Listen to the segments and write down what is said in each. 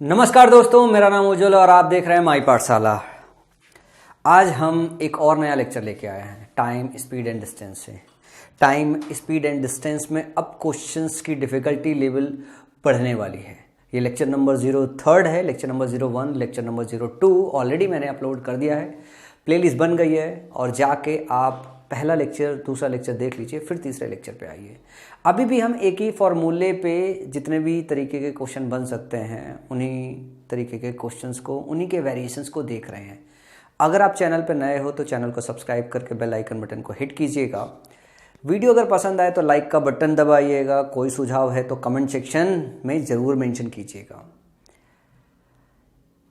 नमस्कार दोस्तों, मेरा नाम उज्जवल और आप देख रहे हैं माई पाठशाला। आज हम एक और नया लेक्चर लेके आए हैं टाइम, स्पीड एंड डिस्टेंस से। टाइम, स्पीड एंड डिस्टेंस में अब क्वेश्चंस की डिफ़िकल्टी लेवल बढ़ने वाली है। ये लेक्चर नंबर 03 है, lecture number 01, lecture number 02 already मैंने अपलोड कर दिया है। प्लेलिस्ट बन गई है और जाके आप पहला लेक्चर, दूसरा लेक्चर देख लीजिए, फिर तीसरे लेक्चर पे आइए। अभी भी हम एक ही फॉर्मूले पे जितने भी तरीके के क्वेश्चन बन सकते हैं उन्हीं तरीके के क्वेश्चंस को, उन्हीं के वेरिएशंस को देख रहे हैं। अगर आप चैनल पर नए हो तो चैनल को सब्सक्राइब करके बेल आइकन बटन को हिट कीजिएगा। वीडियो अगर पसंद आए तो लाइक का बटन दबाइएगा। कोई सुझाव है तो कमेंट सेक्शन में ज़रूर मेंशन कीजिएगा।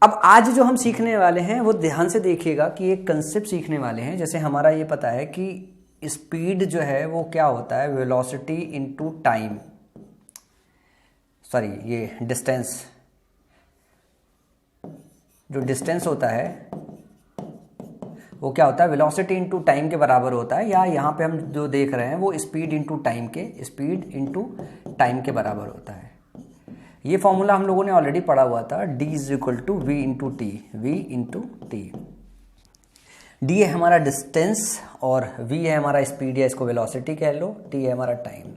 अब आज जो हम सीखने वाले हैं वो ध्यान से देखिएगा कि एक कंसेप्ट सीखने वाले हैं। जैसे हमारा ये पता है कि स्पीड जो है वो क्या होता है, वेलोसिटी इनटू टाइम, सॉरी ये डिस्टेंस, जो डिस्टेंस होता है वो क्या होता है, वेलोसिटी इनटू टाइम के बराबर होता है। या यहाँ पे हम जो देख रहे हैं वो स्पीड इनटू टाइम के बराबर होता है। ये फॉर्मूला हम लोगों ने ऑलरेडी पढ़ा हुआ था, d is equal to v into t. D है हमारा डिस्टेंस और v है हमारा स्पीड, या इसको वेलोसिटी कह लो, t है हमारा टाइम।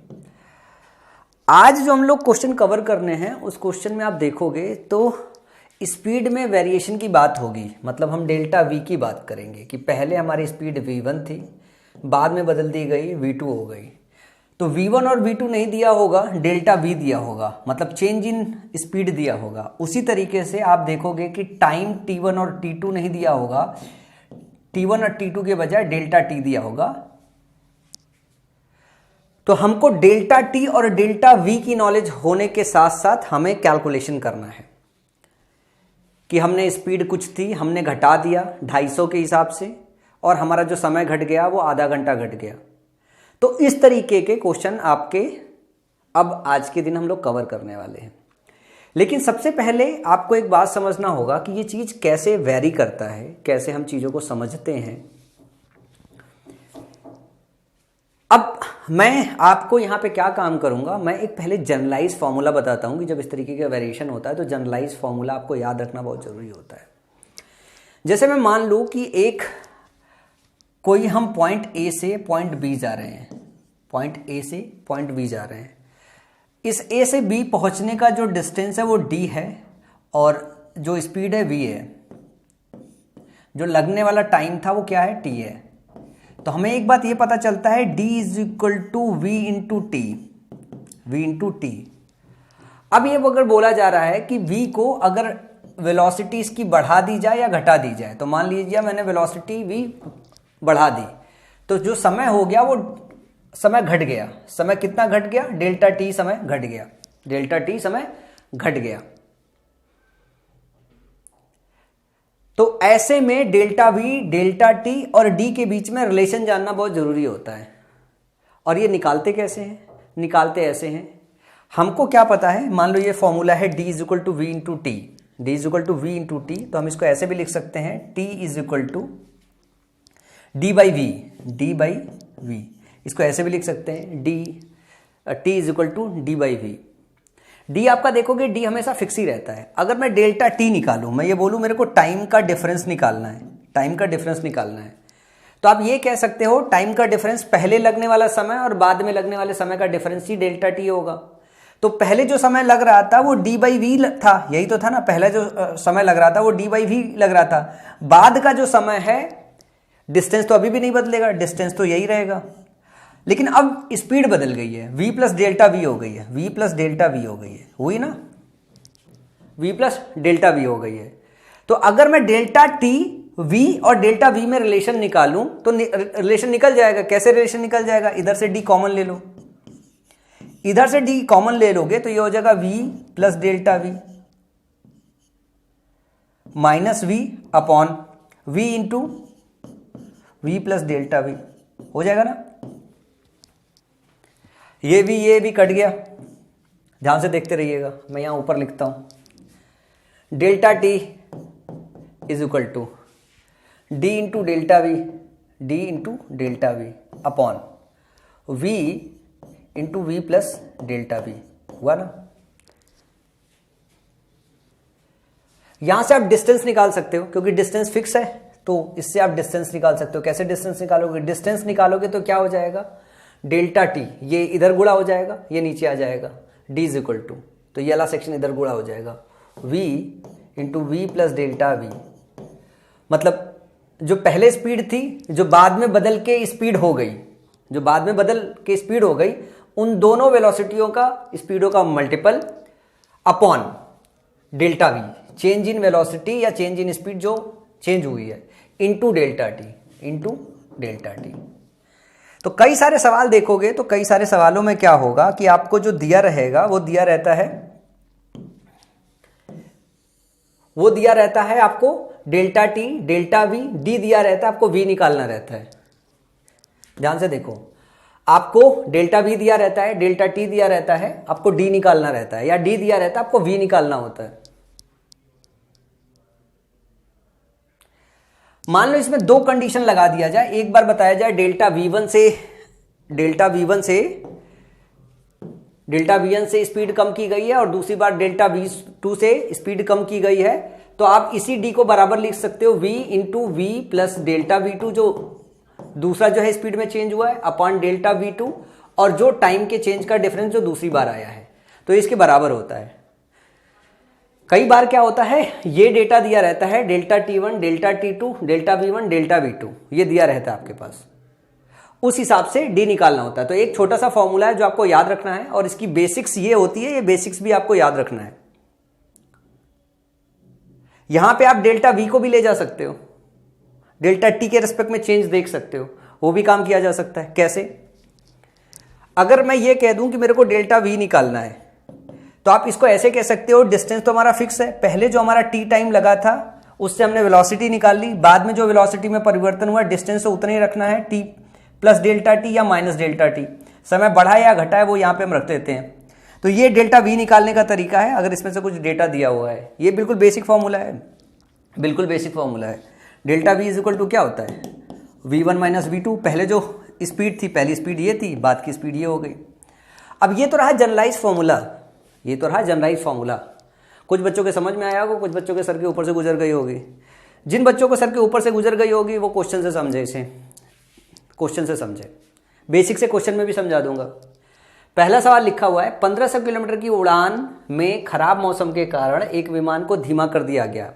आज जो हम लोग क्वेश्चन कवर करने हैं उस क्वेश्चन में आप देखोगे तो स्पीड में वेरिएशन की बात होगी। मतलब हम डेल्टा v की बात करेंगे कि पहले हमारी स्पीड v1 थी, बाद में बदल दी गई v2 हो गई। तो v1 और v2 नहीं दिया होगा, डेल्टा v दिया होगा, मतलब चेंज इन स्पीड दिया होगा। उसी तरीके से आप देखोगे कि टाइम t1 और t2 नहीं दिया होगा, t1 और t2 के बजाय डेल्टा t दिया होगा। तो हमको डेल्टा t और डेल्टा v की नॉलेज होने के साथ साथ हमें कैलकुलेशन करना है कि हमने स्पीड कुछ थी, हमने घटा दिया 250 के हिसाब से, और हमारा जो समय घट गया वो आधा घंटा घट गया। तो इस तरीके के क्वेश्चन आपके अब आज के दिन हम लोग कवर करने वाले हैं। लेकिन सबसे पहले आपको एक बात समझना होगा कि ये चीज़ कैसे वेरी करता है, कैसे हम चीज़ों को समझते हैं। अब मैं आपको यहाँ पे क्या काम करूँगा, मैं एक पहले जनरलाइज फार्मूला बताता हूँ कि जब इस तरीके का वेरिएशन होता है तो जनरलाइज फार्मूला आपको याद रखना बहुत ज़रूरी होता है। जैसे मैं मान लूँ कि कोई हम पॉइंट ए से पॉइंट बी जा रहे हैं, इस ए से बी पहुंचने का जो डिस्टेंस है वो डी है और जो स्पीड है वी है, जो लगने वाला टाइम था वो क्या है, टी है। तो हमें एक बात ये पता चलता है d is equal to v into t. अब ये अगर बोला जा रहा है कि वी को अगर वेलोसिटी इसकी बढ़ा दी जाए या घटा दी जाए, तो मान लीजिए मैंने वेलोसिटी वी बढ़ा दी तो जो समय हो गया वो समय घट गया। समय कितना घट गया, डेल्टा टी समय घट गया। तो ऐसे में डेल्टा वी, डेल्टा टी और डी के बीच में रिलेशन जानना बहुत जरूरी होता है। और ये निकालते कैसे हैं, निकालते ऐसे हैं। हमको क्या पता है, मान लो ये फॉर्मूला है d is equal to v into t, तो हम इसको ऐसे भी लिख सकते हैं t is equal to d by v. इसको ऐसे भी लिख सकते हैं t is equal to d by v. D आपका देखोगे डी हमेशा फिक्स ही रहता है। अगर मैं डेल्टा टी निकालूं, मैं ये बोलूं मेरे को टाइम का डिफरेंस निकालना है, तो आप ये कह सकते हो टाइम का डिफरेंस, पहले लगने वाला समय और बाद में लगने वाले समय का डिफरेंस ही डेल्टा टी होगा। तो पहले जो समय लग रहा था वो डी बाई वी था, यही तो था ना, पहला जो समय लग रहा था वो डी बाई वी लग रहा था। बाद का जो समय है, डिस्टेंस तो अभी भी नहीं बदलेगा, डिस्टेंस तो यही रहेगा। लेकिन अब स्पीड बदल गई है, v प्लस डेल्टा वी हो गई है, हुई ना, v प्लस डेल्टा वी हो गई है। तो अगर मैं डेल्टा टी v और डेल्टा v में रिलेशन निकालूं तो रिलेशन निकल जाएगा। कैसे रिलेशन निकल जाएगा, इधर से d कॉमन ले लो, इधर से d कॉमन ले लोगे तो ये हो जाएगा v plus delta we minus v upon v into v plus delta we हो जाएगा ना। ये भी कट गया, ध्यान से देखते रहिएगा। मैं यहां ऊपर लिखता हूं delta t is equal to d into delta v upon v into we plus delta v, हुआ ना। यहां से आप डिस्टेंस निकाल सकते हो क्योंकि डिस्टेंस फिक्स है, तो इससे आप डिस्टेंस निकाल सकते हो। कैसे डिस्टेंस निकालोगे? डिस्टेंस निकालोगे तो क्या हो जाएगा, डेल्टा टी, ये इधर गुणा हो जाएगा, ये नीचे आ जाएगा, d इज इक्वल टू, तो ये वाला सेक्शन इधर गुणा हो जाएगा, v into we plus delta v. मतलब जो पहले स्पीड थी, जो बाद में बदल के स्पीड हो गई, जो बाद में बदल के स्पीड हो गई, उन दोनों वेलोसिटियों का, स्पीडों का multiple upon delta we, change in velocity या चेंज इन स्पीड जो चेंज हुई है, into delta T, into delta T. तो कई सारे सवाल देखोगे तो कई सारे सवालों में क्या होगा कि आपको जो दिया रहेगा वो दिया रहता है आपको delta T, delta we, D दिया रहता है, आपको वी निकालना रहता है। ध्यान से देखो, आपको डेल्टा वी दिया रहता है, डेल्टा टी दिया रहता है, आपको डी निकालना रहता है, या डी दिया रहता है, आपको वी निकालना होता है। मान लो इसमें दो कंडीशन लगा दिया जाए, एक बार बताया जाए डेल्टा वी1 से स्पीड कम की गई है और दूसरी बार डेल्टा वी2 से स्पीड कम की गई है, तो आप इसी डी को बराबर लिख सकते हो v into we plus delta वी2, जो दूसरा जो है स्पीड में चेंज हुआ है, अपॉन डेल्टा वी2, और जो टाइम के चेंज का डिफरेंस जो दूसरी बार आया है, तो इसके बराबर होता है। कई बार क्या होता है, ये डेटा दिया रहता है, delta t1, delta t2, delta v1, delta v2, ये दिया रहता है आपके पास, उस हिसाब से डी निकालना होता है। तो एक छोटा सा फॉर्मूला है जो आपको याद रखना है, और इसकी बेसिक्स ये होती है, ये बेसिक्स भी आपको याद रखना है। यहां पे आप डेल्टा v को भी ले जा सकते हो, डेल्टा t के रिस्पेक्ट में चेंज देख सकते हो, वो भी काम किया जा सकता है। कैसे? अगर मैं ये कह दूं कि मेरे को डेल्टा v निकालना है, तो आप इसको ऐसे कह सकते हो, डिस्टेंस तो हमारा फिक्स है, पहले जो हमारा t टाइम लगा था उससे हमने वेलोसिटी निकाल ली, बाद में जो वेलोसिटी में परिवर्तन हुआ डिस्टेंस तो उतना ही रखना है, t प्लस डेल्टा टी या माइनस डेल्टा टी, समय बढ़ा या घटा है वो यहाँ पे हम रख देते हैं। तो ये डेल्टा v निकालने का तरीका है अगर इसमें से कुछ डेटा दिया हुआ है। ये बिल्कुल बेसिक फॉर्मूला है, बिल्कुल बेसिक फॉर्मूला है। Delta v is equal to क्या होता है, v1 माइनस v2, पहले जो स्पीड थी, पहली स्पीड ये थी, बाद की स्पीड ये हो गई। अब ये तो रहा जनरलाइज फॉर्मूला, ये तो रहा जनरलाइज फॉर्मूला। कुछ बच्चों के समझ में आया होगा, कुछ बच्चों के सर के ऊपर से गुजर गई होगी। जिन बच्चों को सर के ऊपर से गुजर गई होगी वो क्वेश्चन से समझे, इसे क्वेश्चन से समझे, बेसिक से क्वेश्चन में भी समझा दूंगा। पहला सवाल लिखा हुआ है, 1500 किलोमीटर की उड़ान में खराब मौसम के कारण एक विमान को धीमा कर दिया गया।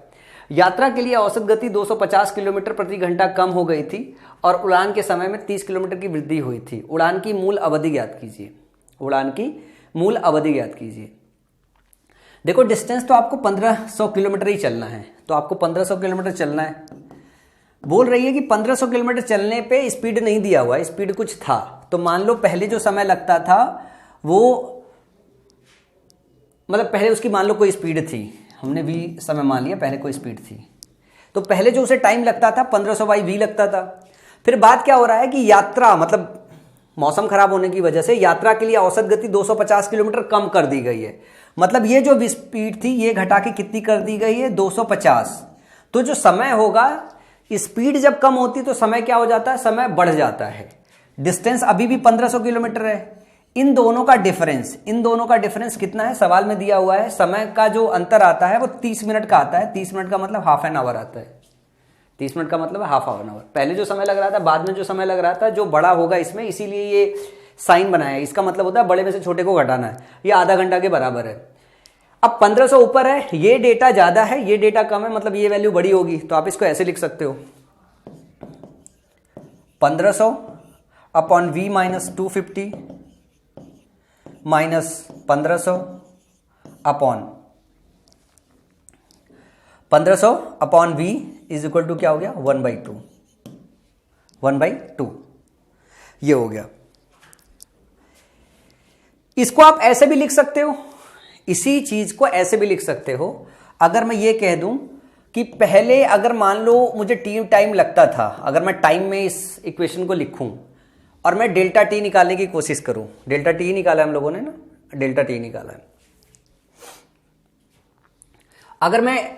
यात्रा के लिए औसत गति 250 किलोमीटर प्रति घंटा कम हो गई थी और उड़ान के समय में 30 किलोमीटर की वृद्धि हुई थी। उड़ान की मूल अवधि ज्ञात कीजिए। उड़ान की मूल अवधि ज्ञात कीजिए। देखो डिस्टेंस तो आपको 1500 किलोमीटर ही चलना है, तो आपको 1500 किलोमीटर चलना है। बोल रही है कि 1500 किलोमीटर चलने पे स्पीड नहीं दिया हुआ है, स्पीड कुछ था। तो मान लो पहले जो समय लगता था वो, मतलब पहले उसकी मान लो कोई स्पीड थी, हमने v समय मान लिया, पहले कोई स्पीड थी, तो पहले जो उसे टाइम लगता था 1500 बाई v लगता था। फिर बात क्या हो रहा है कि यात्रा, मतलब मौसम खराब होने की वजह से यात्रा के लिए औसत गति 250 किलोमीटर कम कर दी गई है। मतलब ये जो स्पीड थी ये घटा के कितनी कर दी गई है, 250। तो जो समय होगा, स्पीड जब कम होती तो समय क्या हो जाता है, समय बढ़ जाता है। डिस्टेंस अभी भी 1500 किलोमीटर है। इन दोनों का डिफरेंस कितना है, सवाल में दिया हुआ है। समय का जो अंतर आता है वो 30 मिनट का आता है। 30 मिनट का मतलब हाफ एन आवर आता है। 30 मिनट का मतलब हाफ एन आवर। पहले जो समय लग रहा था, बाद में जो समय लग रहा था, जो बड़ा होगा इसमें, इसीलिए ये साइन बनाया है। इसका मतलब होता है बड़े में से छोटे को घटाना है। ये आधा घंटा के बराबर है। अब 1500 ऊपर है, ये डेटा ज्यादा है, ये डेटा कम है, मतलब ये वैल्यू बड़ी होगी। तो आप इसको ऐसे लिख सकते हो, 1500 upon v minus 250 minus 1500 upon v is equal to क्या हो गया, 1/2। 1/2 ये हो गया। इसको आप ऐसे भी लिख सकते हो, इसी चीज को ऐसे भी लिख सकते हो। अगर मैं ये कह दूं कि पहले अगर मान लो मुझे टी टाइम लगता था, अगर मैं टाइम में इस इक्वेशन को लिखूं और मैं डेल्टा टी निकालने की कोशिश करूं, डेल्टा टी निकाला हम लोगों ने ना, डेल्टा टी निकाला है। अगर मैं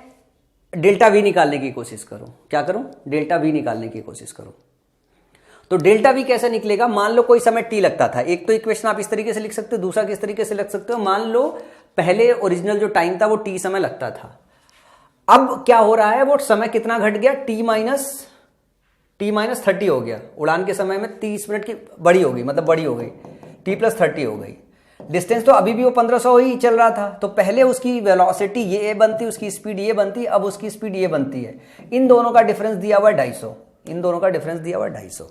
डेल्टा वी निकालने की कोशिश करूं, क्या करूं, डेल्टा वी निकालने की कोशिश करूं, तो डेल्टा वी कैसे निकलेगा। मान लो कोई समय टी लगता था, एक तो इक्वेशन आप इस तरीके से लिख सकते हो, दूसरा किस तरीके से लिख सकते हो। मान लो पहले ओरिजिनल जो टाइम था वो टी समय लगता था। अब क्या हो रहा है, वो समय कितना घट गया, टी माइनस 30 हो गया। उड़ान के समय में 30 मिनट की बड़ी हो गई, मतलब बड़ी हो गई, t+30 हो गई। डिस्टेंस तो अभी भी वो 1500 ही चल रहा था, तो पहले उसकी वेलोसिटी ये बनती, उसकी स्पीड ये बनती, अब उसकी स्पीड ये बनती है। इन दोनों का डिफरेंस दिया हुआ है 250, इन दोनों का डिफरेंस दिया हुआ है 250।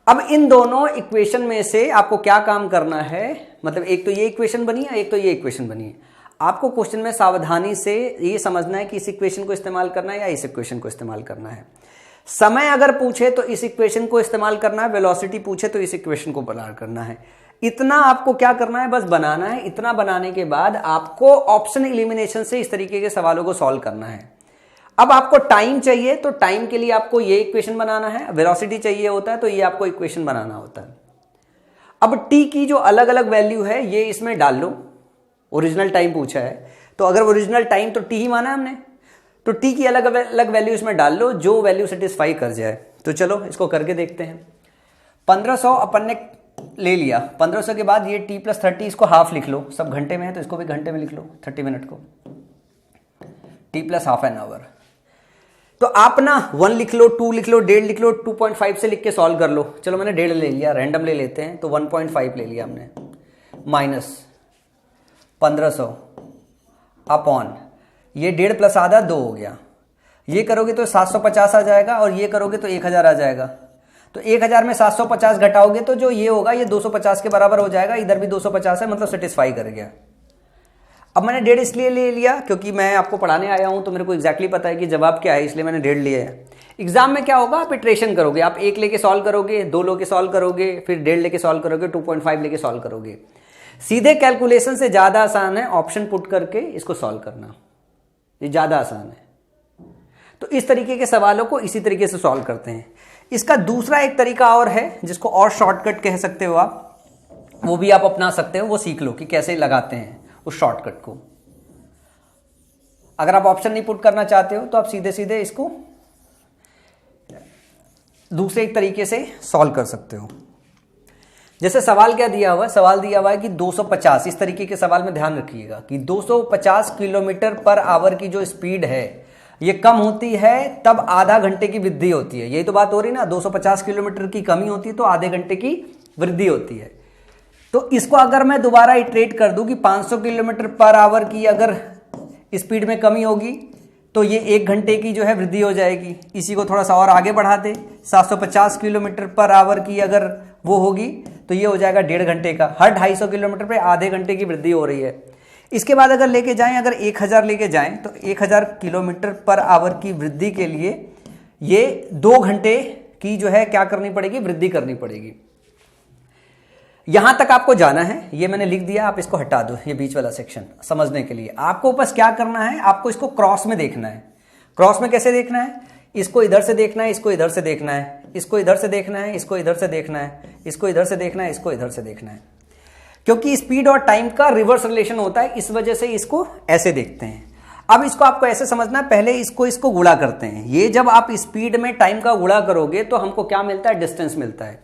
अब इन दोनों इक्वेशन में से आपको क्या काम करना है, मतलब एक तो ये इक्वेशन बनी है, एक तो ये इक्वेशन बनी है। आपको क्वेश्चन में सावधानी से ये समझना है कि इस इक्वेशन को इस्तेमाल करना है या इस इक्वेशन को इस्तेमाल करना है। समय अगर पूछे तो इस इक्वेशन को इस्तेमाल करना है, वेलोसिटी पूछे तो इस इक्वेशन को बनाना करना है। इतना आपको क्या करना है, बस बनाना है। इतना बनाने के बाद आपको ऑप्शन एलिमिनेशन से इस तरीके के सवालों को सॉल्व करना है। अब आपको टाइम चाहिए तो टाइम के लिए आपको ये इक्वेशन बनाना है, वेलोसिटी चाहिए होता है तो ये आपको इक्वेशन बनाना होता है। अब टी की जो अलग अलग वैल्यू है ये इसमें डाल लो, ओरिजिनल टाइम पूछा है तो अगर ओरिजिनल टाइम तो टी ही माना हमने, तो टी की अलग अलग वैल्यू इसमें डाल लो जो वैल्यू सेटिस्फाई कर जाए। तो चलो इसको करके देखते हैं। 1500 अपन ने ले लिया, 1500 के बाद ये t+30, इसको हाफ लिख लो, सब घंटे में है तो इसको भी घंटे में लिख लो, 30 मिनट को t+हाफ एन आवर। तो आप ना 1 लिख लो, 2 लिख लो, 1.5 लिख लो, 2.5 से लिख के सॉल्व कर लो। चलो मैंने 1.5 ले लिया, रैंडम ले लेते हैं, तो 1.5 ले लिया हमने, माइनस 1500 अपॉन ये 1.5 प्लस आधा 2 हो गया। ये करोगे तो 750 आ जाएगा और ये करोगे तो 1000 आ जाएगा। तो 1000 में 750 घटाओगे तो जो ये होगा ये 250 के बराबर हो जाएगा। इधर भी 250 है, मतलब सेटिस्फाई कर गया। अब मैंने 1.5 इसलिए ले लिया क्योंकि मैं आपको पढ़ाने आया हूं तो मेरे को एग्जैक्टली पता है कि जवाब क्या है, इसलिए मैंने 1.5 लिया है। एग्जाम में क्या होगा, आप इटरेशन करोगे, आप 1 लेके सॉल्व करोगे, 2 लेके सॉल्व करोगे, फिर 1.5 लेके सॉल्व करोगे, 2.5 लेके सॉल्व करोगे। सीधे कैलकुलेशन से ज्यादा आसान है ऑप्शन पुट करके इसको सॉल्व करना, ये ज्यादा आसान है। तो इस तरीके के सवालों को इसी तरीके से सॉल्व करते हैं। इसका दूसरा एक तरीका और है जिसको और शॉर्टकट कह सकते हो आप, वो भी आप अपना सकते हो, वो सीख लो कि कैसे लगाते हैं उस शॉर्टकट को। अगर आप ऑप्शन नहीं पुट करना चाहते हो तो आप सीधे सीधे इसको दूसरे एक तरीके से सॉल्व कर सकते हो। जैसे सवाल क्या दिया हुआ है, सवाल दिया हुआ है कि 250, इस तरीके के सवाल में ध्यान रखिएगा कि 250 किलोमीटर पर आवर की जो स्पीड है ये कम होती है तब आधा घंटे की वृद्धि होती है। यही तो बात हो रही ना, 250 किलोमीटर की कमी होती है तो आधे घंटे की वृद्धि होती है। तो इसको अगर मैं दोबारा इटरेट कर दूं कि 500 किलोमीटर पर आवर की अगर स्पीड में कमी होगी तो ये 1 घंटे की जो है वृद्धि हो जाएगी। इसी को थोड़ा सा और आगे बढ़ा दे, 750 किलोमीटर पर आवर की अगर वो होगी तो ये हो जाएगा 1.5 घंटे का। हर 250 किलोमीटर पे आधे घंटे की वृद्धि हो रही है। इसके बाद अगर लेके जाएं, अगर 1000 लेके जाएं तो 1000 किलोमीटर पर आवर की वृद्धि के लिए ये 2 घंटे की जो है क्या करनी पड़ेगी, वृद्धि करनी पड़ेगी। यहां तक आपको जाना है, ये मैंने लिख दिया, आप इसको हटा दो, ये बीच वाला सेक्शन समझने के लिए। आपको बस क्या करना है, आपको इसको क्रॉस में देखना है। क्रॉस में कैसे देखना है, इसको इधर से देखना है, इसको इधर से देखना है, इसको इधर से देखना है, इसको इधर से देखना है, इसको इधर से देखना है, इसको इधर से देखना है। क्योंकि स्पीड और टाइम का रिवर्स रिलेशन होता है, इस वजह से इसको ऐसे देखते हैं। अब इसको आपको ऐसे समझना है, पहले इसको गुणा करते हैं। ये जब आप स्पीड में टाइम का गुणा करोगे तो हमको क्या मिलता है, डिस्टेंस मिलता है।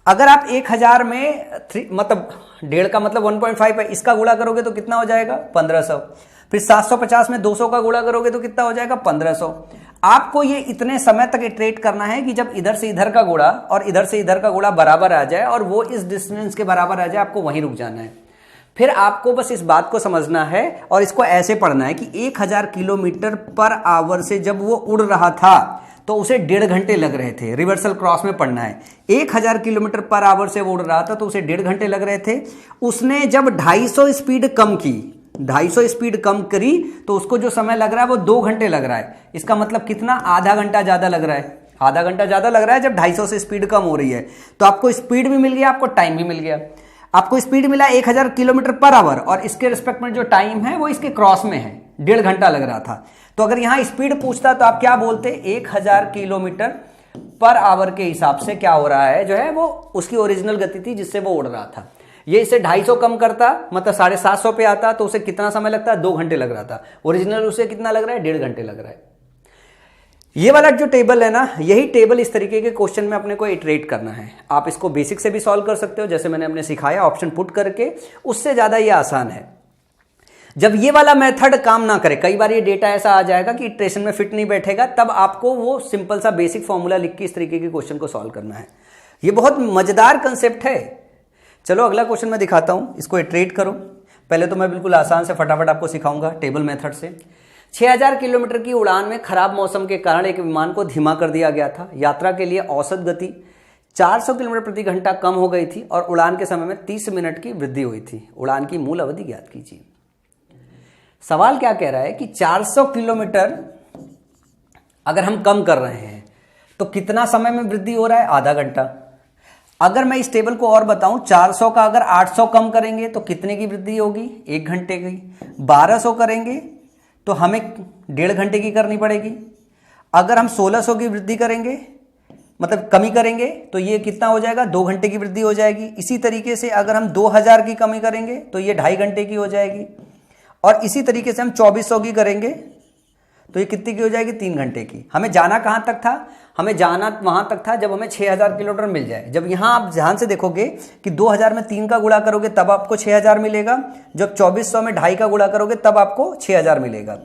अगर आप 1000 में 3 मतलब 1.5 का मतलब 1.5 है, इसका गुणा करोगे तो कितना हो जाएगा, 1500। फिर 750 में 200 का गुणा करोगे तो कितना हो जाएगा, 1500। आपको ये इतने समय तक इटरेट करना है कि जब इधर से इधर का गुणा और इधर से इधर का गुणा बराबर आ जाए और वो इस डिस्टेंस के बराबर आ जाए, आपको वहीं रुक जाना है। फिर आपको बस इस बात को समझना है और इसको ऐसे पढ़ना है कि 1000 किलोमीटर पर आवर से जब वो उड़ रहा था तो उसे 1.5 घंटे लग रहे थे। रिवर्सल क्रॉस में पढ़ना है, 1000 किलोमीटर पर आवर से वो उड़ रहा था तो उसे 1.5 घंटे लग रहे थे। उसने जब 250 स्पीड कम की, 250 स्पीड कम करी तो उसको जो समय लग रहा है वो 2 घंटे लग रहा है। इसका मतलब कितना, आधा घंटा ज्यादा लग रहा है। आधा घंटा ज्यादा लग रहा है जब 250 से स्पीड कम हो रही है। तो आपको स्पीड भी मिल गया, आपको टाइम भी मिल गया। आपको स्पीड मिला 1000 किलोमीटर पर आवर और इसके रिस्पेक्ट में जो टाइम है वो इसके क्रॉस में है, 1.5 घंटा लग रहा था। तो अगर यहां स्पीड पूछता तो आप क्या बोलते, 1000 किलोमीटर पर आवर के हिसाब से क्या हो रहा है, जो है वो उसकी ओरिजिनल गति थी जिससे वो उड़ रहा था। ये इसे 250 कम करता, मतलब 750 पे आता तो उसे कितना समय लगता है, 2 घंटे लग रहा था। ओरिजिनल उसे कितना लग रहा है, 1.5 घंटे लग रहा है। ये वाला जो टेबल है ना, यही टेबल इस तरीके के क्वेश्चन में अपने को इटरेट करना है। आप इसको बेसिक से भी सॉल्व कर सकते हो, जैसे मैंने अपने सिखाया ऑप्शन पुट करके, उससे ज्यादा ये आसान है। जब ये वाला मेथड काम ना करे, कई बार ये डेटा ऐसा आ जाएगा कि इटरेशन में फिट नहीं बैठेगा, तब आपको वो सिंपल सा बेसिक फॉर्मूला लिख के इस तरीके के क्वेश्चन को सॉल्व करना है। ये बहुत मजेदार कंसेप्ट है। चलो अगला क्वेश्चन मैं दिखाता हूं, इसको इटरेट करो। पहले तो मैं बिल्कुल आसान से फटाफट आपको सिखाऊंगा टेबल मेथड से। 6000 किलोमीटर की उड़ान में खराब मौसम के कारण एक विमान को धीमा कर दिया गया था। यात्रा के लिए औसत गति 400 किलोमीटर प्रति घंटा कम हो गई थी और उड़ान के समय में 30 मिनट की वृद्धि हुई थी। उड़ान की मूल अवधि ज्ञात कीजिए। सवाल क्या कह रहा है कि 400 किलोमीटर अगर हम कम कर रहे हैं तो कितना समय में वृद्धि हो रहा है? आधा घंटा। अगर मैं इस टेबल को और बताऊं, 400 का अगर 800 कम करेंगे तो कितने की वृद्धि होगी? 1 घंटे की। 1200 करेंगे तो हमें 1.5 घंटे की करनी पड़ेगी। अगर हम 1600 की वृद्धि करेंगे, मतलब कमी करेंगे, तो ये कितना हो जाएगा? 2 घंटे की वृद्धि हो जाएगी। इसी तरीके से अगर हम 2000 की कमी करेंगे तो ये 2.5 घंटे की हो जाएगी। और इसी तरीके से हम 2400 की करेंगे तो ये कितनी की हो जाएगी? 3 घंटे की। हमें जाना कहां तक था? हमें जाना वहां तक था जब हमें 6000 किलोमीटर मिल जाए। जब यहां आप ध्यान से देखोगे कि 2000 में 3 का गुणा करोगे तब आपको 6000 मिलेगा, जब 2400 में 2.5 का गुणा करोगे तब आपको 6000 मिलेगा।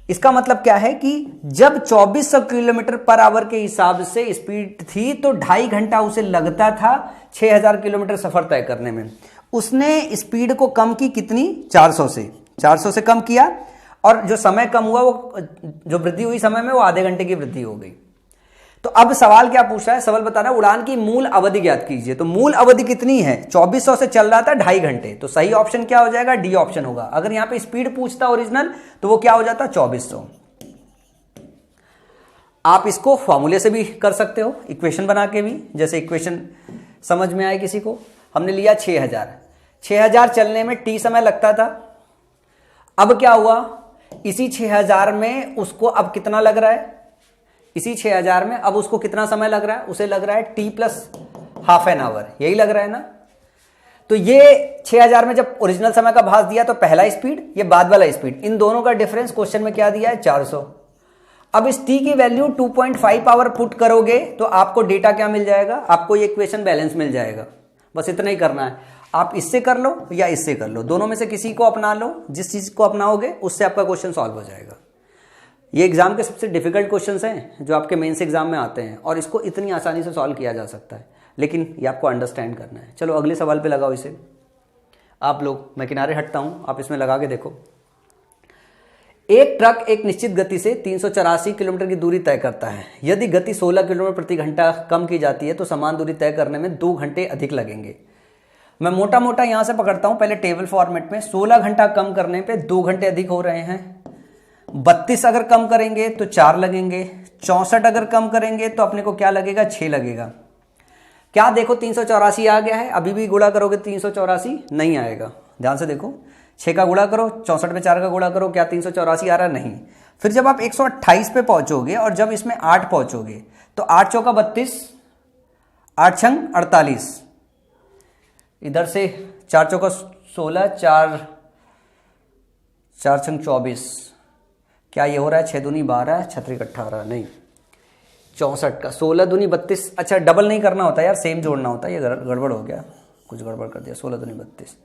इसका मतलब क्या है कि जब 2400 किलोमीटर पर आवर के हिसाब से स्पीड थी तो 2.5 घंटा उसे लगता था 6000 किलोमीटर सफर तय करने में। उसने स्पीड को कम की कितनी? 400 से कम किया, और जो समय कम हुआ, वो जो वृद्धि हुई समय में, वो आधे घंटे की वृद्धि हो गई। तो अब सवाल क्या पूछ रहा है? सवाल बता रहा है उड़ान की मूल अवधि ज्ञात कीजिए। तो मूल अवधि कितनी है? 2400 से चल रहा था 2.5 घंटे। तो सही ऑप्शन क्या हो जाएगा? डी ऑप्शन होगा। अगर यहां पे स्पीड पूछता ओरिजिनल तो वो क्या हो जाता? 2400। आप इसको फॉर्मूले से भी कर सकते हो, इक्वेशन बना के भी। जैसे इक्वेशन समझ में आए किसी को, हमने लिया 6000 चलने में टी समय लगता था। अब क्या हुआ? इसी 6000 में उसको अब कितना लग रहा है? इसी 6000 में अब उसको कितना समय लग रहा है? उसे लग रहा है T plus half an hour, यही लग रहा है ना। तो ये 6000 में जब ओरिजिनल समय का भाग दिया तो पहला स्पीड, ये बाद वाला स्पीड, इन दोनों का डिफरेंस क्वेश्चन में क्या दिया है? 400। अब इस टी की वैल्यू 2.5 पावर पुट करोगे तो आपको डेटा क्या मिल जाएगा? आपको ये इक्वेशन बैलेंस मिल जाएगा। बस इतना ही करना है। आप इससे कर लो या इससे कर लो, दोनों में से किसी को अपना लो। जिस चीज को अपनाओगे उससे आपका क्वेश्चन सॉल्व हो जाएगा। ये एग्जाम के सबसे डिफिकल्ट क्वेश्चंस हैं जो आपके मेंस एग्जाम में आते हैं, और इसको इतनी आसानी से सॉल्व किया जा सकता है, लेकिन ये आपको अंडरस्टैंड करना है। चलो अगले सवाल पे लगाओ इसे आप लोग। मैं किनारे हटता हूं, आप इसमें लगा के देखो। एक ट्रक एक निश्चित गति से 384 किलोमीटर की दूरी तय करता है। यदि गति 16 किलोमीटर प्रति घंटा कम की जाती है तो समान दूरी तय करने में 2 घंटे अधिक लगेंगे। मैं मोटा मोटा यहां से पकड़ता हूं, पहले टेबल फॉर्मेट में। 16 घंटा कम करने पे 2 घंटे अधिक हो रहे हैं। 32 अगर कम करेंगे तो 4 लगेंगे। 64 अगर कम करेंगे तो अपने को क्या लगेगा? 6 लगेगा। क्या देखो 384 आ गया है, अभी भी गुणा करोगे 384 नहीं आएगा। ध्यान से देखो, 6 का गुणा करो, 64 पे 4 का गुणा करो, क्या 384 आ रहा? नहीं। फिर जब आप 128 पे पहुंचोगे और जब इसमें 8 पहुंचोगे तो 8 चौका 32, 8 छंग 48, इधर से 4 चौका 16, 4 छंग 24, क्या ये हो रहा है? 6 दूनी 12, 6 18, नहीं 64 का 16 दूनी 32। अच्छा डबल नहीं करना होता यार, सेम जोड़ना होता है। ये गड़बड़ हो गया, कुछ गड़बड़ कर दिया। 16 दूनी 32,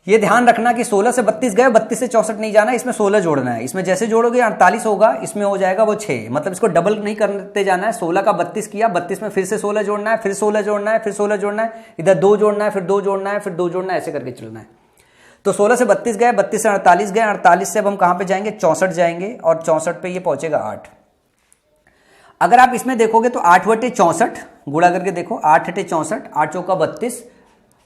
ये ध्यान रखना कि 16 से 32 गए, 32 से 64 नहीं जाना है, इसमें 16 जोड़ना है। इसमें जैसे जोड़ोगे 48 होगा, इसमें हो जाएगा वो 6। मतलब इसको डबल नहीं करते जाना है। 16 का 32 किया, 32 में फिर से 16 जोड़ना है, फिर 16 जोड़ना है, फिर 16 जोड़ना है, इधर 2 जोड़ना है, फिर 2 जोड़ना है, फिर 2 जोड़ना है, ऐसे करके चलना है। तो 16 से 32 गए, 32 से 48 गए, 48 से अब हम कहां पे जाएंगे? 64 जाएंगे, और 64 पे ये पहुंचेगा 8। अगर आप इसमें देखोगे तो 8 बटे 64 गुणा करके देखो, 8 बटे 64, 8 चौका 32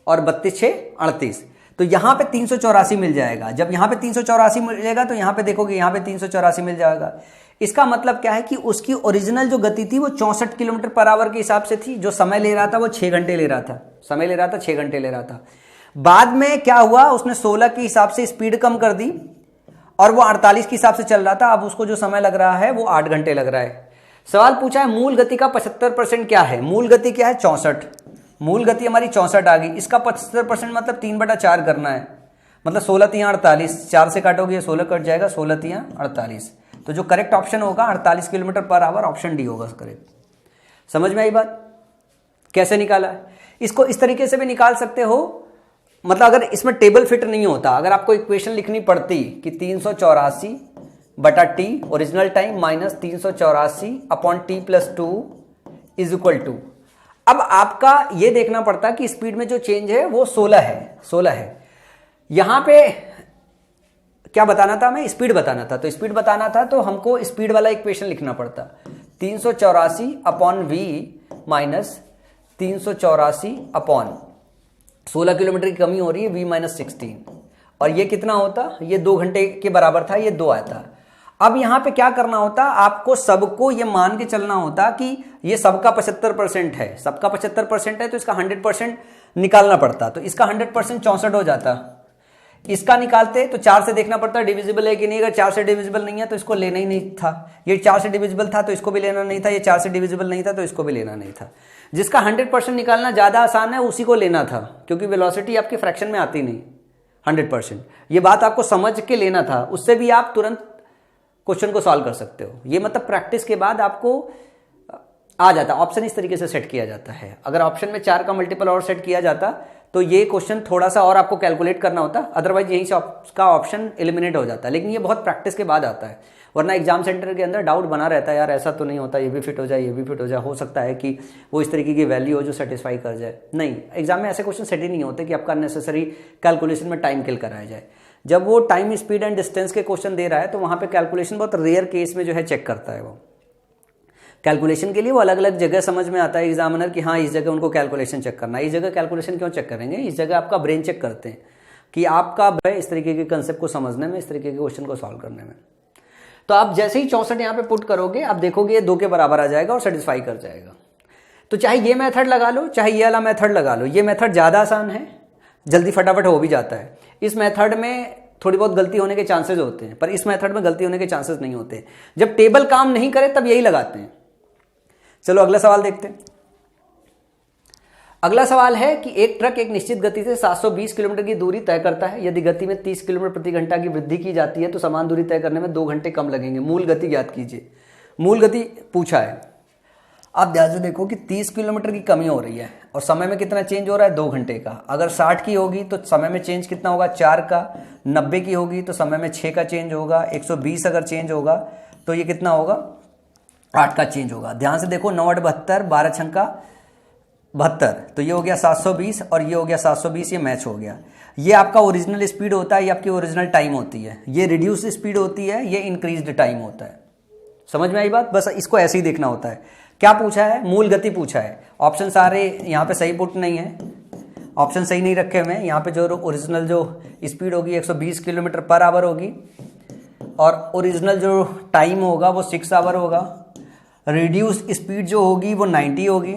और 32 6 38। तो यहां पे 384 मिल जाएगा। जब यहां पे 384 मिलेगा तो यहां पे देखोगे यहां पे 384 मिल जाएगा। इसका मतलब क्या है कि उसकी ओरिजिनल जो गति थी वो 64 किलोमीटर पर आवर के हिसाब से थी। जो समय ले रहा था वो 6 घंटे ले रहा था, समय ले रहा था 6 घंटे ले रहा था। बाद में क्या हुआ, उसने 16 के हिसाब से स्पीड कम कर दी और वो 48 के हिसाब से चल रहा था। अब उसको जो समय लग रहा है वो 8 घंटे लग रहा है। सवाल पूछा है मूल गति का 75% क्या है? मूल गति क्या है? 64। मूल गति हमारी 64 आ गई। इसका 75% मतलब 3/4 करना है। मतलब 16 तियां 48, 4 से काटोगे 16 कट जाएगा, 16 तियां 48। तो जो करेक्ट ऑप्शन होगा 48 kilometre per our, option D होगा करेक्ट। समझ में आई बात? कैसे निकाला? इसको इस तरीके से भी निकाल सकते हो मतलब अगर इसमें टेबल फिट नहीं होता, अगर आपको इक्वेशन लिखनी पड़ती कि 384 बटा t original time minus 384 upon t plus 2 is equal to, अब आपका ये देखना पड़ता कि स्पीड में जो चेंज है वो 16 है। यहां पे क्या बताना था, मैं स्पीड बताना था, तो स्पीड बताना था तो हमको स्पीड वाला इक्वेशन लिखना पड़ता 384 upon v minus 384 upon 16 kilometre की कमी हो रही है v माइनस 16, और ये कितना होता, ये 2 घंटे के बराबर था, ये 2 आया था। अब यहां पे क्या करना होता, आपको सबको ये मान के चलना होता कि ये सबका 75% है, सबका 75% है तो इसका 100% निकालना पड़ता, तो इसका 100% 64 हो जाता। इसका निकालते तो 4 से देखना पड़ता डिविजिबल है कि नहीं, अगर 4 से डिविजिबल नहीं है तो इसको लेना ही नहीं था, ये 4 से डिविजिबल था तो इसको भी लेना नहीं था, ये 4 से डिविजिबल नहीं था तो इसको भी लेना नहीं था। जिसका 100% निकालना ज्यादा आसान है उसी को लेना था, क्योंकि वेलोसिटी आपकी फ्रैक्शन में आती नहीं 100%, ये बात आपको समझ के लेना था, उससे भी आप तुरंत क्वेश्चन को सॉल्व कर सकते हो। ये मतलब प्रैक्टिस के बाद आपको आ जाता, ऑप्शन इस तरीके से सेट किया जाता है। अगर ऑप्शन में 4 का मल्टीपल और सेट किया जाता तो ये क्वेश्चन थोड़ा सा और आपको कैलकुलेट करना होता, अदरवाइज यहीं से उसका ऑप्शन एलिमिनेट हो जाता है। लेकिन ये बहुत प्रैक्टिस के बाद आता है, वरना एग्जाम सेंटर के अंदर डाउट बना रहता है, यार ऐसा तो नहीं होता, ये भी फिट हो जाए, ये भी फिट हो जाए, हो सकता है कि वो इस तरीके की वैल्यू हो जो सेटिस्फाई कर जाए। नहीं, एग्जाम में ऐसे क्वेश्चन सेट ही नहीं होते कि आपका नेसेसरी कैलकुलेशन में टाइम किल कराया जाए। जब वो टाइम, स्पीड एंड डिस्टेंस के क्वेश्चन दे रहा है तो वहां पे कैलकुलेशन बहुत रेयर केस में जो है चेक करता है। वो कैलकुलेशन के लिए वो अलग अलग जगह समझ में आता है एग्जामिनर कि हाँ इस जगह उनको कैलकुलेशन चेक करना है। इस जगह कैलकुलेशन क्यों चेक करेंगे, इस जगह आपका ब्रेन चेक करते हैं कि आपका इस तरीके के कंसेप्ट को समझने में, इस तरीके के क्वेश्चन को सॉल्व करने में। तो आप जैसे ही 64 यहाँ पे पुट करोगे, आप देखोगे ये 2 के बराबर आ जाएगा और सेटिस्फाई कर जाएगा। तो चाहे ये मेथड लगा लो, चाहे ये वाला मेथड लगा लो, ये मेथड ज्यादा आसान है, जल्दी फटाफट हो भी जाता है। इस मेथड में थोड़ी बहुत गलती होने के चांसेस होते हैं, पर इस मेथड में गलती होने के चांसेस नहीं होते। जब टेबल काम नहीं करे तब यही लगाते हैं। चलो अगला सवाल देखते हैं। अगला सवाल है कि एक ट्रक एक निश्चित गति से 720 किलोमीटर की दूरी तय करता है। यदि गति में 30 किलोमीटर प्रति घंटा की वृद्धि की जाती है तो समान दूरी तय करने में 2 घंटे कम लगेंगे। मूल गति ज्ञात कीजिए। मूल गति पूछा है। आप ध्यान से देखो कि 30 किलोमीटर की कमी हो रही है और समय में कितना चेंज हो रहा है, 2 घंटे का। अगर 60 की होगी तो समय में चेंज कितना होगा, 4 का। 90 की होगी तो समय में 6 का चेंज होगा। 120 अगर चेंज होगा तो ये कितना होगा, 8 का चेंज होगा। ध्यान से देखो, 9 8 72, 12 छंका 72, तो ये हो गया 720 और ये हो गया 720, ये मैच हो गया। ये आपका ओरिजिनल स्पीड होता है, ये आपकी ओरिजिनल टाइम होती है। ये रिड्यूस स्पीड होती है, ये इंक्रीज्ड टाइम होता है। समझ में आई बात? बस इसको ऐसे ही देखना होता है। क्या पूछा है, मूल गति पूछा है। ऑप्शन सारे यहाँ पे सही पुट नहीं है, ऑप्शन सही नहीं रखे हुए हैं। यहाँ पे जो ओरिजिनल जो स्पीड होगी 120 किलोमीटर पर आवर होगी और ओरिजिनल जो टाइम होगा वो 6 आवर होगा। रिड्यूस स्पीड जो होगी वो 90 होगी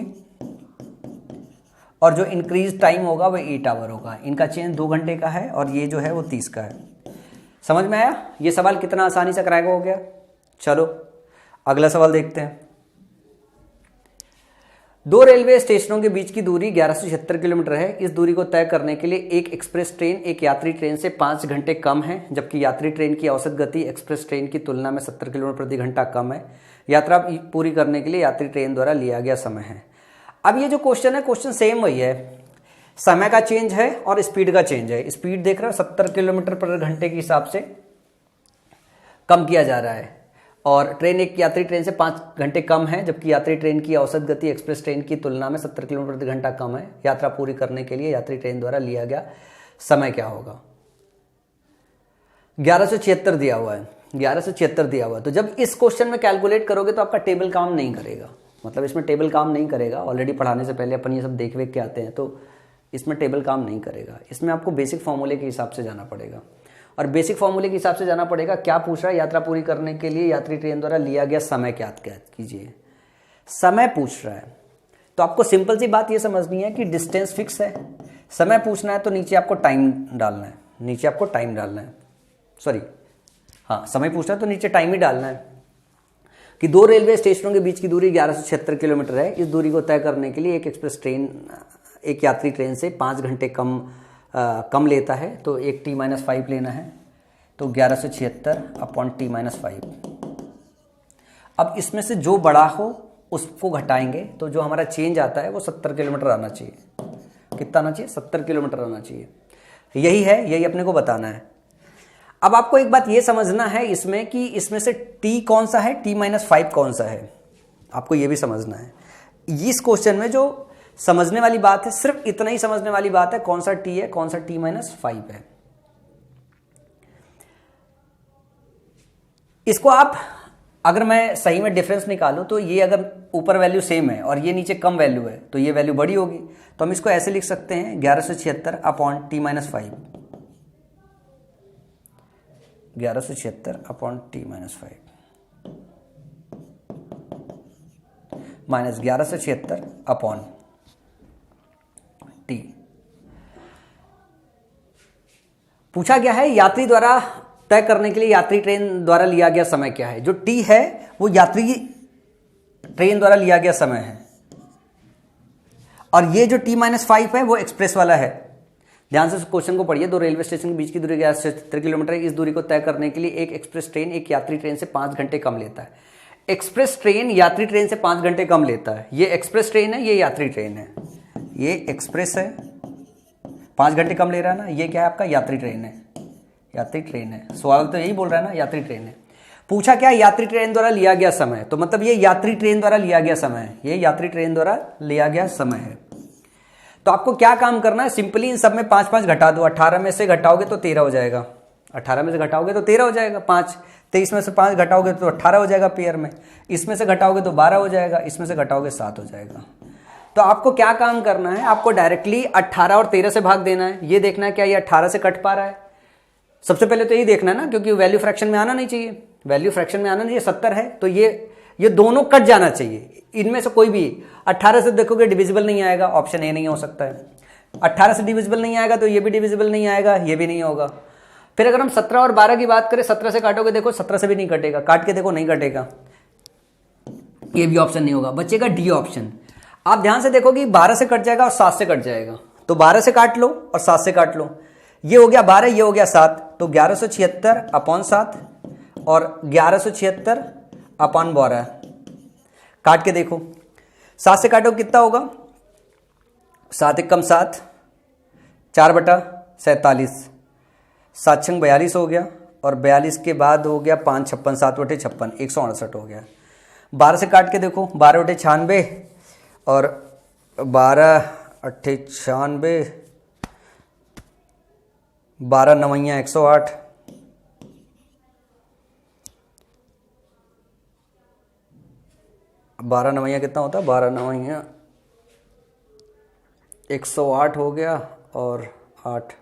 और जो इंक्रीज टाइम होगा वो 8 आवर होगा। इनका चेंज 2 घंटे का है और ये जो है वो 30 का है। समझ में आया? ये सवाल कितना आसानी से क्रैक हो गया। चलो अगला सवाल देखते हैं। 2 रेलवे स्टेशनों के बीच की दूरी 1176 किलोमीटर है। इस दूरी को तय करने के लिए एक एक्सप्रेस ट्रेन एक यात्री ट्रेन से 5 घंटे कम है, जबकि यात्री ट्रेन की औसत गति एक्सप्रेस ट्रेन की तुलना में 70 किलोमीटर प्रति घंटा कम है। यात्रा पूरी करने के लिए यात्री ट्रेन द्वारा लिया गया समय है। अब ये जो क्वेश्चन है, क्वेश्चन सेम वही है, समय का चेंज है और स्पीड का चेंज है। स्पीड देख रहे हो 70 किलोमीटर पर घंटे के हिसाब से कम किया जा रहा है और ट्रेन एक यात्री ट्रेन से 5 घंटे कम है, जबकि यात्री ट्रेन की औसत गति एक्सप्रेस ट्रेन की तुलना में 70 किलोमीटर प्रति घंटा कम है। यात्रा पूरी करने के लिए यात्री ट्रेन द्वारा लिया गया समय क्या होगा? 1176 दिया हुआ है, 1176 दिया हुआ है। तो जब इस क्वेश्चन में कैलकुलेट करोगे तो आपका टेबल काम नहीं करेगा, मतलब इसमें टेबल काम नहीं करेगा। ऑलरेडी पढ़ाने से पहले अपन ये सब देख वेख के आते हैं, तो इसमें टेबल काम नहीं करेगा। इसमें आपको बेसिक फॉर्मूले के हिसाब से जाना पड़ेगा और बेसिक फॉर्मूले के हिसाब से जाना पड़ेगा। क्या पूछ रहा है? यात्रा पूरी करने के लिए यात्री ट्रेन द्वारा लिया गया समय क्या कीजिए। समय पूछ रहा है तो आपको सिंपल सी बात ये समझनी है कि डिस्टेंस फिक्स है। समय पूछना है तो नीचे आपको टाइम डालना है, नीचे आपको टाइम डालना है, सॉरी हाँ, समय पूछना है तो नीचे टाइम ही डालना है कि 2 रेलवे स्टेशनों के बीच की दूरी 1176 किलोमीटर है। इस दूरी को तय करने के लिए एक एक्सप्रेस ट्रेन एक यात्री ट्रेन से 5 घंटे कम लेता है, तो एक t-5 लेना है, तो 1176 अपॉन t-5। अब इसमें से जो बड़ा हो उसको घटाएंगे तो जो हमारा चेंज आता है वो 70 किलोमीटर आना चाहिए। कितना आना चाहिए? 70 किलोमीटर आना चाहिए। यही है, यही अपने को बताना है। अब आपको एक बात ये समझना है इसमें कि इसमें से t कौन सा है, t-5 कौन सा है, आपको ये भी समझना है। इस क्वेश्चन में जो समझने वाली बात है, सिर्फ इतना ही समझने वाली बात है, कौन सा t है, कौन सा t-5 है। इसको आप, अगर मैं सही में डिफरेंस निकालूं तो ये अगर ऊपर वैल्यू सेम है और ये नीचे कम वैल्यू है तो ये वैल्यू बड़ी होगी। तो हम इसको ऐसे लिख सकते हैं 1176 upon t-5, 1176 upon t-5 minus 1176 upon t। पूछा गया है यात्री द्वारा तय करने के लिए यात्री ट्रेन द्वारा लिया गया समय क्या है। जो t है वो यात्री ट्रेन द्वारा लिया गया समय है, और ये जो t-5 है वो एक्सप्रेस वाला है। ध्यान से क्वेश्चन को पढ़िए। दो रेलवे स्टेशन के बीच की दूरी 1176 किलोमीटर है। इस दूरी को तय करने के लिए एक एक्सप्रेस ट्रेन एक यात्री ट्रेन से 5 घंटे कम लेता है। एक्सप्रेस ट्रेन यात्री ट्रेन से 5 घंटे कम लेता है। ये एक्सप्रेस ट्रेन है, ये यात्री ट्रेन है। ये एक्सप्रेस है, 5 घंटे कम ले रहा है ना। ये क्या है आपका, यात्री ट्रेन है, यात्री ट्रेन है। सवाल तो यही बोल रहा है ना, यात्री ट्रेन है। पूछा क्या, यात्री ट्रेन द्वारा लिया गया समय, तो मतलब ये यात्री ट्रेन द्वारा लिया गया समय है, ये यात्री ट्रेन द्वारा लिया गया समय है। तो आपको क्या काम करना है, सिंपली इन सब में 5-5 घटा दो। 18 में से घटाओगे तो 13 हो जाएगा, 18 में से घटाओगे तो 13 हो जाएगा। 5 23 में से 5 घटाओगे तो 18 हो जाएगा पेयर में। इसमें से घटाओगे तो 12 हो जाएगा, इसमें से घटाओगे 7 हो जाएगा। तो आपको क्या काम करना है, आपको डायरेक्टली 18 और 13 से भाग देना है। ये देखना है क्या ये 18 से कट पा रहा है। सबसे पहले तो यही देखना है ना, क्योंकि वैल्यू फ्रैक्शन में आना नहीं चाहिए, वैल्यू फ्रैक्शन में आना नहीं चाहिए। 70 है तो ये दोनों कट जाना चाहिए। इनमें से कोई भी 18 से देखोगे डिविजिबल नहीं आएगा, ऑप्शन ए नहीं हो सकता है। 18 से डिविजिबल नहीं आएगा तो ये भी डिविजिबल नहीं आएगा, ये भी नहीं होगा। फिर अगर हम 17 और 12 की बात करें, 17 से काटोगे, देखो 17 से भी नहीं कटेगा, काट के देखो नहीं कटेगा, ये भी ऑप्शन नहीं होगा। बचेगा डी ऑप्शन। आप ध्यान से देखो कि 12 से कट जाएगा और 7 से कट जाएगा, तो 12 से काट लो और 7 से काट लो। ये हो गया 12, ये हो गया 7, तो 1176 अपॉन 7 और 1176 अपॉन 12 काट के देखो। 7 से काटो कितना होगा, 7 एकम 7, 4/47, 7 छंग 42 हो गया, और 42 के बाद हो गया 5 56, 7 बटे 56, 168 हो गया। 12 से काट के देखो, 12 बटे 96 और 12 अट्ठे 96, 12 नवैया 108, 12 नवैया कितना होता है, 12 नवैया 108 हो गया, और 8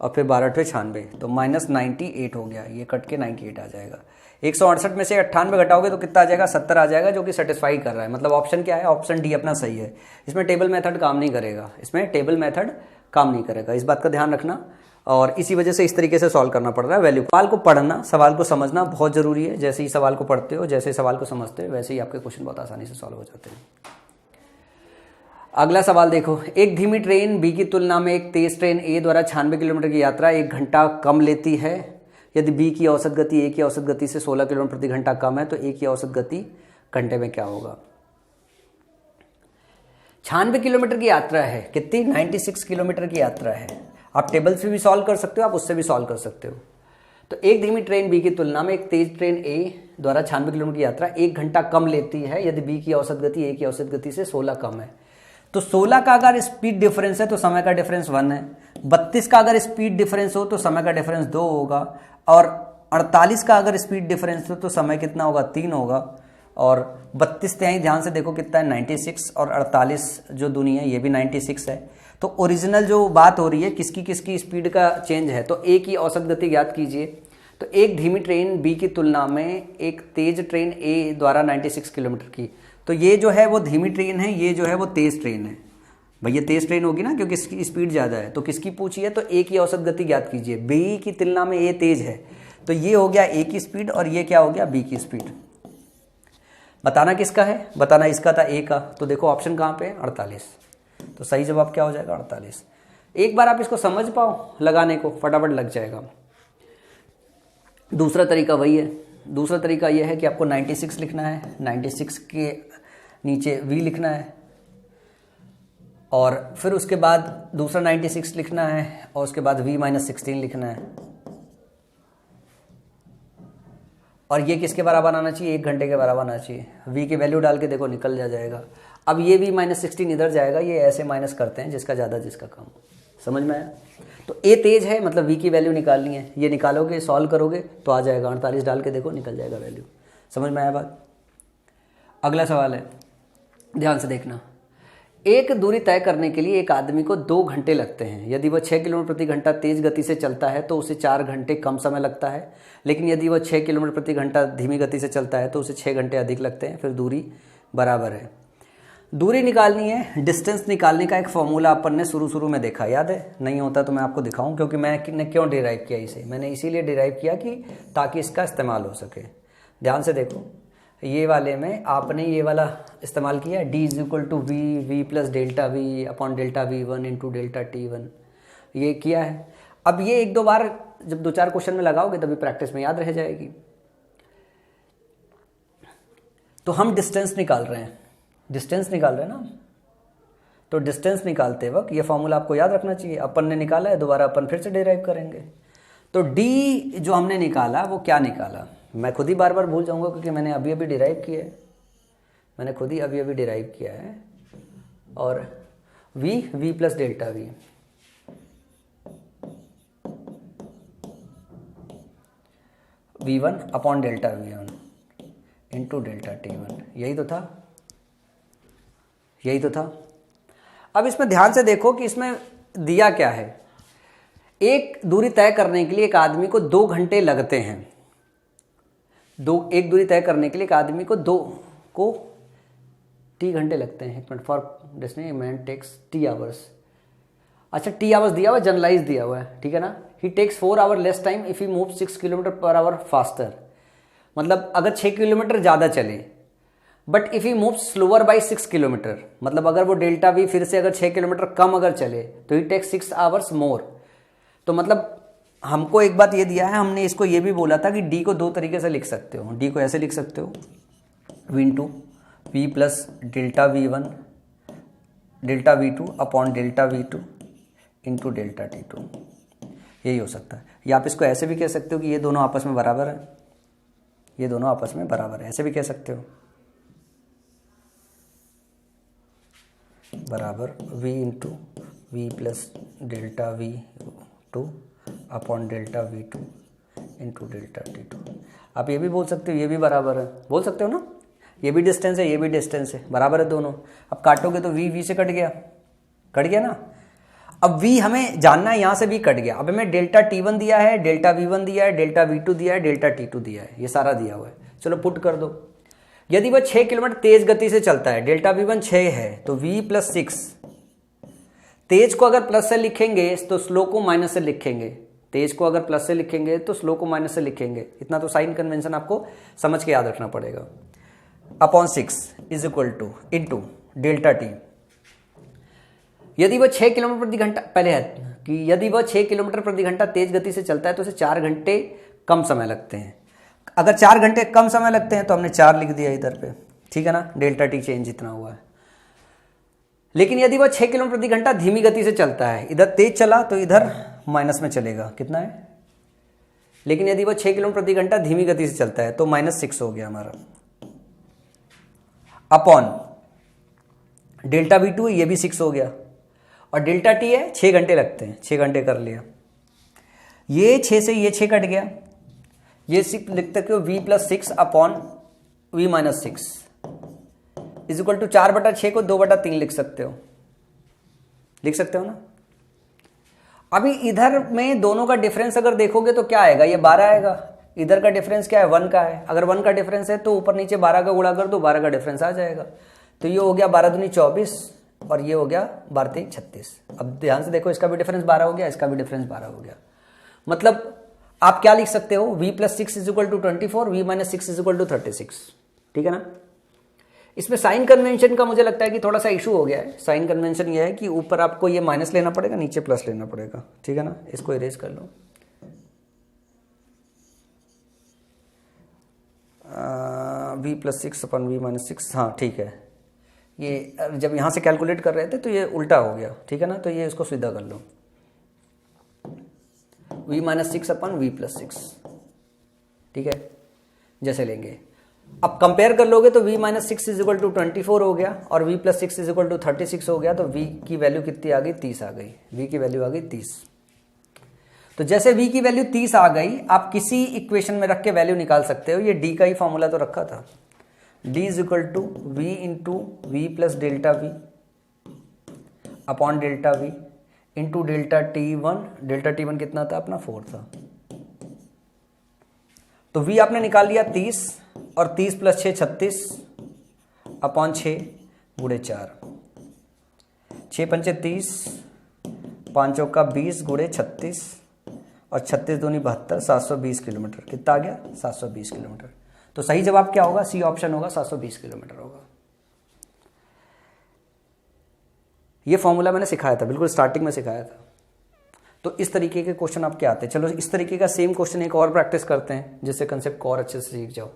और फिर 12 अट्ठे 96, तो -98 हो गया। ये कट के 98 आ जाएगा। 168 में से 98 घटाओगे तो कितना आ जाएगा, 70 आ जाएगा, जो कि सेटिस्फाई कर रहा है। मतलब ऑप्शन क्या है, ऑप्शन डी अपना सही है। इसमें टेबल मेथड काम नहीं करेगा, इसमें टेबल मेथड काम नहीं करेगा, इस बात का ध्यान रखना। और इसी वजह से इस तरीके से सॉल्व करना पड़ रहा है। वैल्यू सवाल को पढ़ना, सवाल को समझना बहुत जरूरी है। जैसे ही सवाल को पढ़ते हो, जैसे ही सवाल को समझते हो, वैसे ही आपके क्वेश्चन बहुत आसानी से सॉल्व हो जाते हैं। अगला सवाल देखो, एक धीमी ट्रेन बी की तुलना में एक तेज ट्रेन ए द्वारा 96 किलोमीटर की यात्रा 1 घंटा कम लेती है। यदि बी की औसत गति ए की औसत गति से 16 किलोमीटर प्रति घंटा कम है तो ए की औसत गति घंटे में क्या होगा। 96 किलोमीटर की यात्रा है, कितनी, 96 किलोमीटर की यात्रा है। आप टेबल से भी सॉल्व कर सकते हो, आप उससे भी सॉल्व कर सकते हो। तो एक धीमी ट्रेन बी की तुलना में एक तेज ट्रेन ए द्वारा 96 किलोमीटर की यात्रा 1 घंटा कम लेती है यदि बी की औसत गति ए की औसत गति से 16 कम है। तो 16 का अगर स्पीड डिफरेंस है तो समय का डिफरेंस 1 है। 32 का अगर स्पीड डिफरेंस हो तो समय का डिफरेंस 2 होगा, और 48 का अगर स्पीड डिफरेंस हो तो समय कितना होगा, 3 होगा। और 32 तिहाई ध्यान से देखो कितना है, 96, और 48 जो दूनी है ये भी 96 है। तो ओरिजिनल जो बात हो रही है किसकी किसकी स्पीड का चेंज है, तो ए की औसत गति ज्ञात कीजिए। तो एक धीमी ट्रेन बी की तुलना में एक तेज ट्रेन ए द्वारा 96 किलोमीटर की, तो ये जो है वो धीमी ट्रेन है, ये जो है वो तेज ट्रेन है। भैया तेज ट्रेन होगी ना, क्योंकि इसकी स्पीड ज़्यादा है। तो किसकी पूछी है, तो ए की औसत गति ज्ञात कीजिए। बी की तुलना में ए तेज है, तो ये हो गया ए की स्पीड, और ये क्या हो गया, बी की स्पीड। बताना किसका है, बताना इसका था, ए का। तो देखो ऑप्शन कहाँ पे है, 48। तो सही जवाब क्या हो जाएगा, 48। एक बार आप इसको समझ पाओ लगाने को, फटाफट लग जाएगा। दूसरा तरीका वही है। दूसरा तरीका यह है कि आपको 96 लिखना है, 96 के नीचे v लिखना है, और फिर उसके बाद दूसरा 96 लिखना है और उसके बाद v-16 लिखना है। और ये किसके बराबर आना चाहिए? 1 घंटे के बराबर आना चाहिए। v की वैल्यू डाल के देखो निकल जाएगा। अब ये v-16 इधर जाएगा, ये ऐसे माइनस करते हैं जिसका ज़्यादा जिसका कम। समझ में आया? तो a तेज है मतलब v की वैल्यू निकालनी है, ये निकालोगे सॉल्व करोगे तो आ जाएगा, 48 डाल के देखो निकल जाएगा वैल्यू। समझ में आया बात? अगला सवाल है, ध्यान से देखना। एक दूरी तय करने के लिए एक आदमी को 2 घंटे लगते हैं। यदि वह 6 किलोमीटर प्रति घंटा तेज गति से चलता है तो उसे 4 घंटे कम समय लगता है, लेकिन यदि वह 6 किलोमीटर प्रति घंटा धीमी गति से चलता है तो उसे 6 घंटे अधिक लगते हैं। फिर दूरी बराबर है। दूरी निकालनी है, डिस्टेंस निकालने का एक फॉर्मूला अपन ने शुरू में देखा, याद है? नहीं होता तो मैं आपको दिखाऊं, क्योंकि मैंने क्यों डिराइव किया इसे, मैंने इसीलिए डिराइव किया कि ताकि इसका इस्तेमाल हो सके। ध्यान से देखो, ये वाले में आपने ये वाला इस्तेमाल किया, d is equal to v plus delta v upon delta v1 into delta t1, ये किया है। अब ये 1-2 बार जब 2-4 क्वेश्चन में लगाओगे तभी प्रैक्टिस में याद रह जाएगी। तो हम डिस्टेंस निकाल रहे हैं ना, तो डिस्टेंस निकालते वक्त ये फॉर्मूला आपको याद रखना चाहिए। अपन ने निकाला है, दोबारा अपन फिर से डिराइव करेंगे। तो d जो हमने निकाला वो क्या निकाला, मैं खुद ही बार बार भूल जाऊंगा क्योंकि मैंने अभी डिराइव किया है। और v plus delta v, v1 upon delta v1 into delta t1, यही तो था। अब इसमें ध्यान से देखो कि इसमें दिया क्या है। एक दूरी तय करने के लिए एक आदमी को 2 घंटे लगते हैं। एक दूरी तय करने के लिए एक आदमी को t घंटे लगते हैं। For destination man takes t hours. अच्छा, t आवर्स दिया हुआ है, जनरलाइज दिया हुआ है, ठीक है ना। He takes 4 hour less time if he move 6 kilometre per hour faster. मतलब अगर 6 किलोमीटर ज़्यादा चले, but if he move slower by 6 kilometre, मतलब अगर वो डेल्टा वी फिर से अगर 6 किलोमीटर कम अगर चले तो ही टेक्स 6 आवर्स मोर। तो मतलब हमको एक बात ये दिया है, हमने इसको ये भी बोला था कि डी को 2 तरीके से लिख सकते हो। डी को ऐसे लिख सकते हो, v plus delta v1 delta v2 upon delta v2 into delta t2, यही हो सकता है। या आप इसको ऐसे भी कह सकते हो कि ये दोनों आपस में बराबर है, ऐसे भी कह सकते हो, बराबर v into we plus delta v2 upon delta v2 into delta t2। आप ये भी बोल सकते हो, ये भी बराबर है, बोल सकते हो ना। ये भी डिस्टेंस है, ये भी डिस्टेंस है, बराबर है दोनों। अब काटोगे तो v से कट गया ना। अब v हमें जानना है, यहाँ से भी कट गया। अब हमें डेल्टा t1 दिया है, डेल्टा v1 दिया है, डेल्टा v2 दिया है, डेल्टा t2 दिया है, ये सारा दिया हुआ है। चलो पुट कर दो। यदि वह 6 किलोमीटर तेज गति से चलता है, डेल्टा v1 6 है, तो v प्लस 6, तेज को अगर प्लस से लिखेंगे तो स्लो को माइनस से लिखेंगे, तेज को अगर प्लस से लिखेंगे तो स्लो को माइनस से लिखेंगे। इतना तो साइन कन्वेंशन आपको समझ के याद रखना पड़ेगा। Upon 6 is equal two into delta T. यदि वह 6 किलोमीटर प्रति घंटा, पहले है कि यदि वह 6 किलोमीटर प्रति घंटा तेज गति से चलता है तो उसे 4 घंटे कम समय लगते हैं। अगर 4 घंटे कम समय लगते हैं तो हमने 4 लिख दिया इधर पे, ठीक है ना, डेल्टा टी चेंज इतना हुआ है। लेकिन यदि वह 6 किलोमीटर प्रति घंटा धीमी गति से चलता है, इधर तेज चला तो इधर माइनस में चलेगा, कितना है। लेकिन यदि वह 6 किलोमीटर प्रति घंटा धीमी गति से चलता है तो -6 हो गया हमारा, अपॉन डेल्टा v2 ये भी 6 हो गया, और डेल्टा टी है 6 घंटे लगते हैं, 6 घंटे कर लिया। ये 6 से ये 6 कट गया, ये सिर्फ लिख सकते हो v plus 6 upon v minus 6 is equal to 4/6 को 2/3 लिख सकते हो ना। अभी इधर में दोनों का डिफरेंस अगर देखोगे तो क्या आएगा, ये 12 आएगा। इधर का डिफरेंस क्या है, 1 का है। अगर 1 का डिफरेंस है तो ऊपर नीचे 12 का गुणा कर दो, 12 का डिफरेंस आ जाएगा। तो ये हो गया 12 दूनी 24 और ये हो गया 12 3 36। अब ध्यान से देखो, इसका भी डिफरेंस 12 हो गया, इसका भी डिफरेंस 12 हो गया। मतलब आप क्या लिख सकते हो, v plus 6 is equal to 24, v minus 6 is equal to 36, ठीक है ना। इसमें साइन कन्वेंशन का मुझे लगता है कि थोड़ा सा इशू हो गया है। साइन कन्वेंशन ये है कि ऊपर आपको ये माइनस लेना पड़ेगा, नीचे प्लस लेना पड़ेगा, ठीक है ना। इसको इरेज कर लो। v प्लस 6 अपन v माइनस 6, हाँ ठीक है, ये जब यहाँ से कैलकुलेट कर रहे थे तो ये उल्टा हो गया, ठीक है ना। तो ये इसको सीधा कर लो, v माइनस 6 अपन v प्लस 6, ठीक है, जैसे लेंगे। अब कंपेयर कर लोगे तो v minus 6 is equal to 24 हो गया और v plus 6 is equal to 36 हो गया। तो v की वैल्यू कितनी आ गई, 30 आ गई। v की वैल्यू आ गई 30। तो जैसे v की वैल्यू 30 आ गई, आप किसी इक्वेशन में रख के वैल्यू निकाल सकते हो। ये d का ही फॉर्मूला तो रखा था, d is equal to v into we plus delta v upon delta v into delta t1। Delta t1 कितना था अपना, 4 था। तो v आपने निकाल लिया 30 और 30 प्लस 6 36 अपॉन 6 गुणे 4, 6 पंचे 30, 5 चौका 20 गुणे 36 और 36 दूनी 72, 720 किलोमीटर। कितना आ गया, 720 किलोमीटर। तो सही जवाब क्या होगा, सी ऑप्शन होगा, 720 किलोमीटर होगा। ये फॉर्मूला मैंने सिखाया था, बिल्कुल स्टार्टिंग में सिखाया था। तो इस तरीके के क्वेश्चन आपके आते हैं। चलो इस तरीके का सेम क्वेश्चन एक और प्रैक्टिस करते हैं, जिससे कंसेप्ट को और अच्छे से सीख जाओ।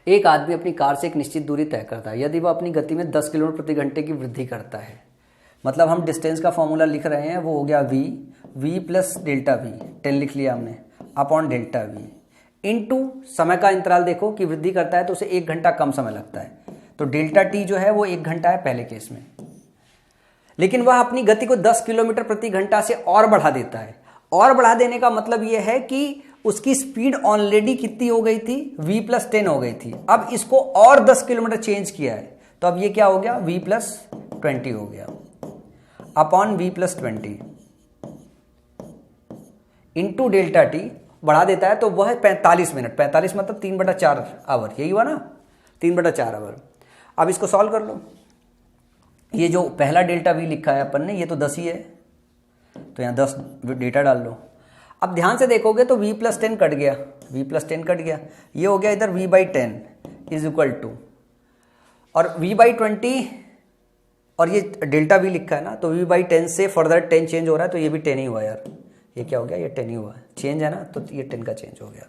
एक आदमी अपनी कार से एक निश्चित दूरी तय करता है। यदि वह अपनी गति में 10 किलोमीटर प्रति घंटे की वृद्धि करता है, मतलब हम डिस्टेंस का फॉर्मूला लिख रहे हैं, वो हो गया v प्लस डेल्टा वी, 10 लिख लिया हमने, अपॉन डेल्टा वी इनटू समय का अंतराल देखो कि वृद्धि करता है तो उसे 1 घंटा कम समय लगता है। तो डेल्टा टी जो है वो 1 घंटा है पहले केस में, लेकिन वह अपनी गति को 10 किलोमीटर प्रति घंटा से और बढ़ा देता है। और बढ़ा देने का मतलब यह है कि उसकी स्पीड ऑलरेडी कितनी हो गई थी, v प्लस 10 हो गई थी। अब इसको और 10 किलोमीटर चेंज किया है, तो अब ये क्या हो गया, v प्लस 20 हो गया upon v plus 20 into delta T. बढ़ा देता है तो वह 45 मिनट, 45 मतलब 3/4 आवर, यही हुआ ना, 3/4 आवर। अब इसको सॉल्व कर लो। ये जो पहला डेल्टा वी लिखा है अपन ने, ये तो 10 ही है, तो यहाँ 10 डेटा डाल लो। अब ध्यान से देखोगे तो v प्लस 10 कट गया, v प्लस 10 कट गया, ये हो गया इधर v/10 इज इक्वल टू, और v/20 और ये डेल्टा वी लिखा है ना, तो v/10 से फर्दर 10 चेंज हो रहा है, तो ये भी 10 ही हुआ यार। ये क्या हो गया, ये 10 ही हुआ, चेंज है ना, तो ये 10 का चेंज हो गया।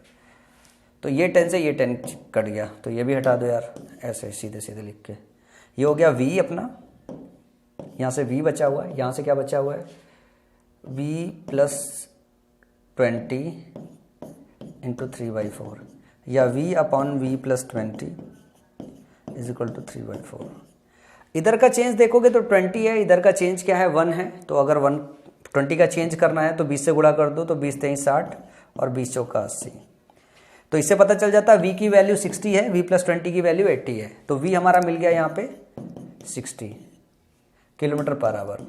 तो ये 10 से ये 10 कट गया, तो ये भी हटा दो यार, ऐसे सीधे सीधे लिख के। ये हो गया v अपना, यहाँ से v बचा हुआ है, यहाँ से क्या बचा हुआ है, v प्लस 20 इंटू 3/4 या v upon v plus 20 is equal to 3/4। इधर का चेंज देखोगे तो 20 है, इधर का चेंज क्या है, 1 है। तो अगर 20 का चेंज करना है तो 20 से गुणा कर दो, तो 20 3 60 और 20 चौका 80। तो इससे पता चल जाता है v की वैल्यू 60 है, v प्लस 20 की वैल्यू 80 है। तो v हमारा मिल गया यहाँ पे 60 किलोमीटर पर आवर।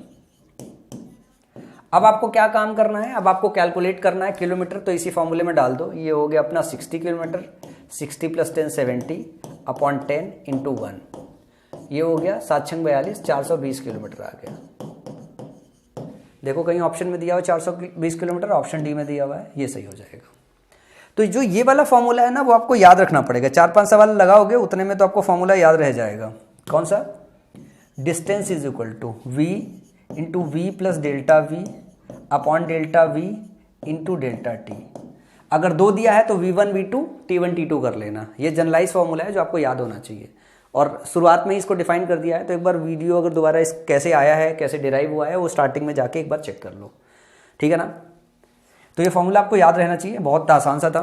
अब आपको क्या काम करना है, अब आपको कैलकुलेट करना है किलोमीटर, तो इसी फॉर्मूले में डाल दो। ये हो गया अपना 60 किलोमीटर, 60 प्लस 10 70 अपॉन 10 इंटू 1, ये हो गया 7 6 42, 420 किलोमीटर आ गया। देखो कहीं ऑप्शन में दिया हुआ 420 किलोमीटर, ऑप्शन डी में दिया हुआ है, ये सही हो जाएगा। तो जो ये वाला फॉर्मूला है ना, वो आपको याद रखना पड़ेगा। 4-5 सवाल लगाओगे उतने में तो आपको फॉर्मूला याद रह जाएगा। कौन सा, distance is equal to v into we plus delta v upon delta v into delta t. अगर 2 दिया है तो v1 v2 t1 t2 कर लेना। ये जनरलाइज फॉर्मूला है जो आपको याद होना चाहिए, और शुरुआत में ही इसको डिफाइन कर दिया है। तो एक बार वीडियो अगर दोबारा इस कैसे आया है, कैसे डिराइव हुआ है, वो स्टार्टिंग में जाके एक बार चेक कर लो, ठीक है ना। तो ये फॉर्मूला आपको याद रहना चाहिए, बहुत आसान सा था।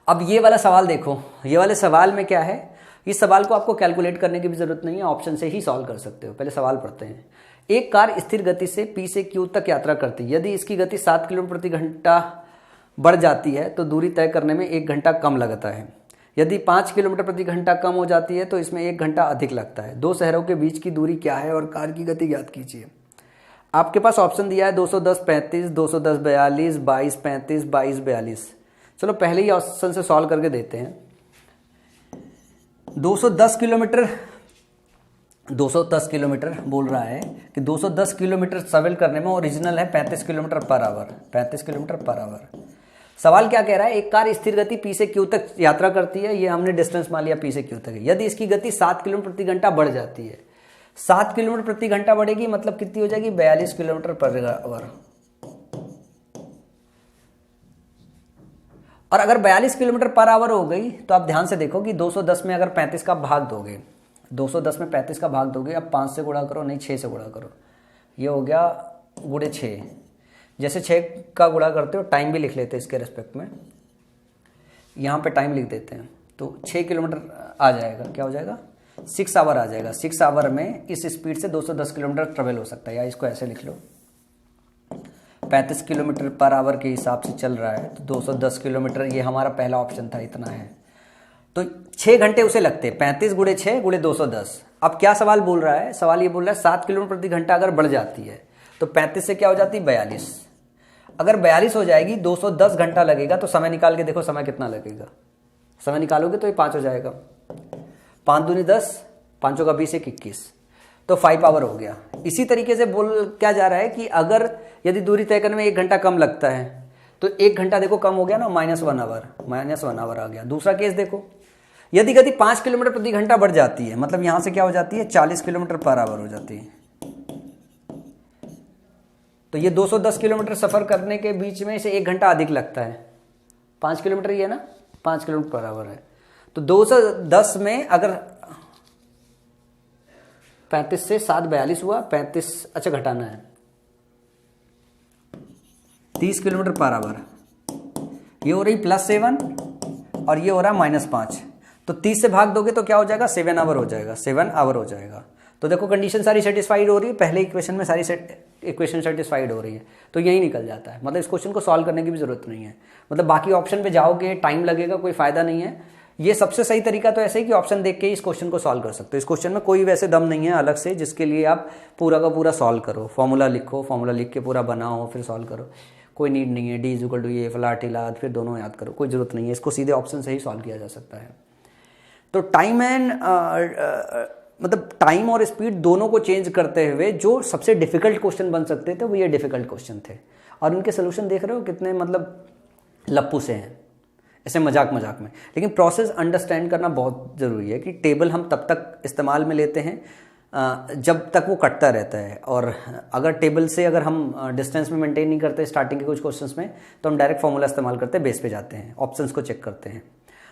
अब ये वाला सवाल देखो, ये वाले सवाल में क्या है, इस सवाल को आपको कैलकुलेट करने की भी जरूरत नहीं है, ऑप्शन से ही सॉल्व कर सकते हो। पहले सवाल पढ़ते हैं। एक कार स्थिर गति से P से Q तक यात्रा करती है। यदि इसकी गति 7 किलोमीटर प्रति घंटा बढ़ जाती है तो दूरी तय करने में 1 घंटा कम लगता है। यदि 5 किलोमीटर प्रति घंटा कम हो जाती है तो इसमें 1 घंटा अधिक लगता है। 2 शहरों के बीच की दूरी क्या है और कार की गति ज्ञात कीजिए। आपके पास ऑप्शन दिया है 210 35, 210 42, 22 35, 22 42। चलो पहले ही ऑप्शन से सॉल्व करके देते हैं। 210 किलोमीटर बोल रहा है कि 210 किलोमीटर ट्रेवल करने में ओरिजिनल है 35 kilometre per our, 35 kilometre per our. सवाल क्या कह रहा है, एक कार स्थिर गति P से Q तक यात्रा करती है। ये हमने डिस्टेंस मान लिया P से Q तक। यदि इसकी गति 7 किलोमीटर प्रति घंटा बढ़ जाती है, 7 किलोमीटर प्रति घंटा बढ़ेगी मतलब कितनी हो जाएगी, 42 किलोमीटर पर आवर। और अगर 42 किलोमीटर पर आवर हो गई तो आप ध्यान से देखो कि 210 में अगर 35 का भाग दोगे, 210 में 35 का भाग दोगे, अब 5 से गुणा करो, नहीं 6 से गुणा करो, ये हो गया गुणे 6। जैसे 6 का गुणा करते हो टाइम भी लिख लेते हैं इसके रेस्पेक्ट में, यहाँ पे टाइम लिख देते हैं, तो 6 किलोमीटर आ जाएगा, क्या हो जाएगा 6 आवर आ जाएगा। 6 आवर में इस स्पीड से 210 किलोमीटर ट्रेवल हो सकता है, या इसको ऐसे लिख लो 35 किलोमीटर पर आवर के हिसाब से चल रहा है, तो 210 किलोमीटर, ये हमारा पहला ऑप्शन था, इतना है। तो 6 घंटे उसे लगते हैं, 35 गुणे 6 गुणे 210। अब क्या सवाल बोल रहा है, सवाल ये बोल रहा है 7 किलोमीटर प्रति घंटा अगर बढ़ जाती है तो 35 से क्या हो जाती है 42। अगर 42 हो जाएगी, 210 घंटा लगेगा, तो समय निकाल के देखो समय कितना लगेगा। समय निकालोगे तो ये 5 हो जाएगा, 5 दूनी 10, 5 का 20, 21, तो 5 आवर हो गया। इसी तरीके से बोल क्या जा रहा है कि अगर यदि दूरी तय करने में 1 घंटा कम लगता है तो 1 घंटा देखो कम हो गया ना, -1 आवर, -1 आवर आ गया। दूसरा केस देखो, यदि गति 5 किलोमीटर प्रति घंटा बढ़ जाती है, मतलब यहां से क्या हो जाती है 40 किलोमीटर पर आवर हो जाती है, तो ये 210 किलोमीटर सफर करने के बीच में इसे 1 घंटा अधिक लगता है। 5 किलोमीटर ही है ना, 5 किलोमीटर पर आवर है, तो 210 में अगर 35 से 7 42 हुआ, 35 अच्छा घटाना है, 30 किलोमीटर पर आवर, ये हो रही +7 और ये हो रहा है -5, तो 30 से भाग दोगे तो क्या हो जाएगा 7 आवर हो जाएगा, 7 आवर हो जाएगा। तो देखो कंडीशन सारी सेटिस्फाइड हो रही है, पहले इक्वेशन में सारी इक्वेशन सेटिस्फाइड हो रही है, तो यही निकल जाता है। मतलब इस क्वेश्चन को सॉल्व करने की भी जरूरत नहीं है, मतलब बाकी ऑप्शन पे जाओगे टाइम लगेगा, कोई फायदा नहीं है। ये सबसे सही तरीका तो ऐसे ही कि ऑप्शन देख के इस क्वेश्चन को सॉल्व कर सकते हो। इस क्वेश्चन में कोई वैसे दम नहीं है अलग से जिसके लिए आप पूरा का पूरा सॉल्व करो, फॉर्मूला लिखो, फॉर्मूला लिख के पूरा बनाओ फिर सॉल्व करो, कोई नीड नहीं है। D = ये फलाट हिलाद फिर दोनों याद करो, कोई जरूरत नहीं है, इसको सीधे ऑप्शन से ही सॉल्व किया जा सकता है। तो टाइम एंड मतलब टाइम और स्पीड दोनों को चेंज करते हुए जो सबसे डिफिकल्ट क्वेश्चन बन सकते थे वो ये डिफिकल्ट क्वेश्चन थे, और उनके सोल्यूशन देख रहे हो कितने मतलब लप्पू से हैं, ऐसे मजाक मजाक में। लेकिन प्रोसेस अंडरस्टैंड करना बहुत ज़रूरी है कि टेबल हम तब तक इस्तेमाल में लेते हैं जब तक वो कटता रहता है, और अगर टेबल से अगर हम डिस्टेंस में मेंटेन नहीं करते स्टार्टिंग के कुछ क्वेश्चंस में, तो हम डायरेक्ट फॉर्मूला इस्तेमाल करते हैं, बेस पे जाते हैं, ऑप्शंस को चेक करते हैं।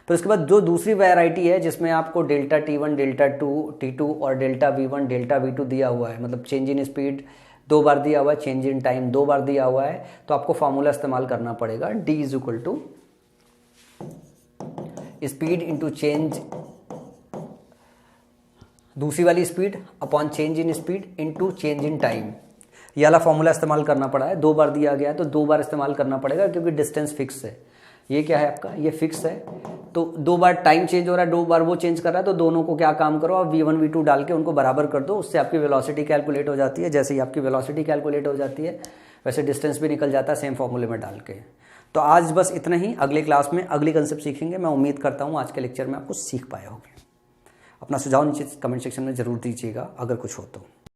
फिर उसके बाद जो दूसरी वैरायटी है जिसमें आपको ΔT1, ΔT2, T2 और ΔV1, ΔV2 दिया हुआ है, मतलब चेंज इन स्पीड 2 बार दिया हुआ है, चेंज इन टाइम 2 बार दिया हुआ है, तो आपको फॉर्मूला इस्तेमाल करना पड़ेगा D = स्पीड इंटू चेंज, दूसरी वाली speed upon change in speed into change in time. ये वाला फॉर्मूला इस्तेमाल करना पड़ा है, 2 बार दिया गया है तो 2 बार इस्तेमाल करना पड़ेगा, क्योंकि डिस्टेंस फिक्स है। ये क्या है आपका, ये फिक्स है, तो 2 बार टाइम चेंज हो रहा है, 2 बार वो चेंज कर रहा है, तो दोनों को क्या काम करो आप V1 V2 डाल के उनको बराबर कर दो, उससे आपकी वेलोसिटी कैलकुलेट हो जाती है। जैसे ही आपकी वेलोसिटी कैलकुलेट हो जाती है वैसे डिस्टेंस भी निकल जाता है सेम फॉर्मूले में डाल के। तो आज बस इतना ही, अगले क्लास में अगली कंसेप्ट सीखेंगे। मैं उम्मीद करता हूँ आज के लेक्चर में आप कुछ सीख पाए होंगे। अपना सुझाव नीचे कमेंट सेक्शन में जरूर दीजिएगा अगर कुछ हो तो।